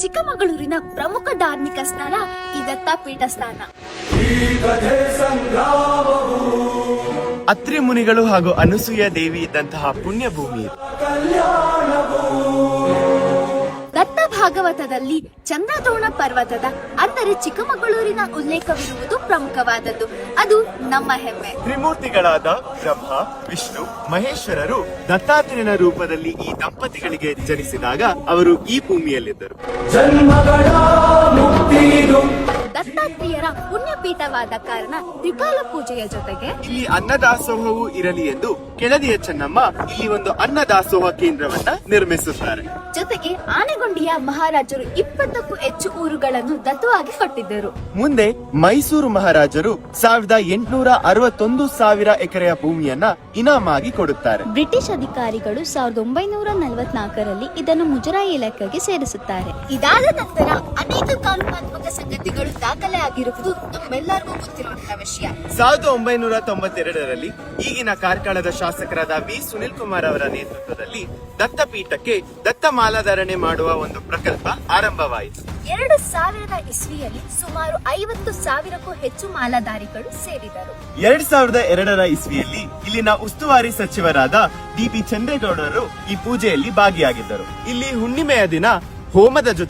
ಚಿಕ್ಕಮಗಳೂರಿನ ಪ್ರಮುಖ ಧಾರ್ಮಿಕ ಸ್ಥಳ ಈ ದತ್ತಪೀಠ ಸ್ಥಾನ. ಅತ್ರಿ ಮುನಿಗಳು ಹಾಗೂ ಅನಸೂಯ ದೇವಿ ಇದ್ದಂತಹ ಪುಣ್ಯ ಭೂಮಿ. ದತ್ತ ಭಾಗವತದಲ್ಲಿ ಚಂದ್ರದ್ರೋಣ ಪರ್ವತದ ಅಂದರೆ ಚಿಕ್ಕಮಗಳೂರಿನ ಉಲ್ಲೇಖವಿರುವುದು ಪ್ರಮುಖವಾದದ್ದು. ಅದು ನಮ್ಮ ಹೆಮ್ಮೆ. ತ್ರಿಮೂರ್ತಿಗಳಾದ ಬ್ರಹ್ಮ, ವಿಷ್ಣು, ಮಹೇಶ್ವರರು ದತ್ತಾತ್ರೇಯನ ರೂಪದಲ್ಲಿ ಈ ದಂಪತಿಗಳಿಗೆ ಜನಿಸಿದಾಗ ಅವರು ಈ ಭೂಮಿಯಲ್ಲಿದ್ದರು. ದತ್ತಾತ್ರೇಯರ ಪುಣ್ಯಪೀಠವಾದ ಕಾರಣ ತ್ರಿಕಾಲ ಪೂಜೆಯ ಜೊತೆಗೆ ಇಲ್ಲಿ ಅನ್ನದಾಸೋಹವೂ ಇರಲಿ ಎಂದು ಕೆಳದಿಯ ಚೆನ್ನಮ್ಮ ಇಲ್ಲಿ ಒಂದು ಅನ್ನದಾಸೋಹ ಕೇಂದ್ರವನ್ನ ನಿರ್ಮಿಸುತ್ತಾರೆ. ಜೊತೆಗೆ ಆನೆಗೊಂಡಿಯ ಮಹಾರಾಜರು 20ಕ್ಕೂ ಹೆಚ್ಚು ಊರುಗಳನ್ನು ದತ್ತವಾಗಿ ಕೊಟ್ಟಿದ್ದರು. ಮುಂದೆ ಮೈಸೂರು ಮಹಾರಾಜರು 1861,000 ಎಕರೆಯ ಭೂಮಿಯನ್ನ ಇನಾಮಾಗಿ ಕೊಡುತ್ತಾರೆ. ಬ್ರಿಟಿಷ್ ಅಧಿಕಾರಿಗಳು 1944ರಲ್ಲಿ ಇದನ್ನು ಮುಜರಾಯಿ ಇಲಾಖೆಗೆ ಸೇರಿಸುತ್ತಾರೆ. ಇದಾದ ನಂತರ ಅನೇಕ ಕಾನೂನಾತ್ಮಕ ಸಂಗತಿಗಳು ದಾಖಲೆ ಆಗಿರುವುದು ನಮ್ಮೆಲ್ಲರಿಗೂ ಗೊತ್ತಿರುವಂತಹ ವಿಷಯ. 1992ರಲ್ಲಿ ಈಗಿನ ಕಾರ್ಕಳದ ಶಾಸಕರಾದ ವಿ ಸುನಿಲ್ ಕುಮಾರ್ ಅವರ ನೇತೃತ್ವದಲ್ಲಿ ದತ್ತಪೀಠಕ್ಕೆ ದತ್ತ ಮಾಲಾಧಾರಣೆ ಮಾಡುವ ಒಂದು ಪ್ರಕಲ್ಪ ಆರಂಭವಾಯಿತು. 2000 ಇಸ್ವಿಯಲ್ಲಿ ಸುಮಾರು 50,000ಕ್ಕೂ ಹೆಚ್ಚು ಮಾಲಾಧಾರಿಗಳು ಸೇರಿದರು. 2002ರ ಇಸ್ವಿಯಲ್ಲಿ ಇಲ್ಲಿನ ಉಸ್ತುವಾರಿ ಸಚಿವರಾದ ಡಿ.ಪಿ. ಚಂದ್ರೇಗೌಡರು ಈ ಪೂಜೆಯಲ್ಲಿ ಭಾಗಿಯಾಗಿದ್ದರು. ಇಲ್ಲಿ ಹುಣ್ಣಿಮೆಯ ದಿನ ಹೋಮದ ಜೊತೆ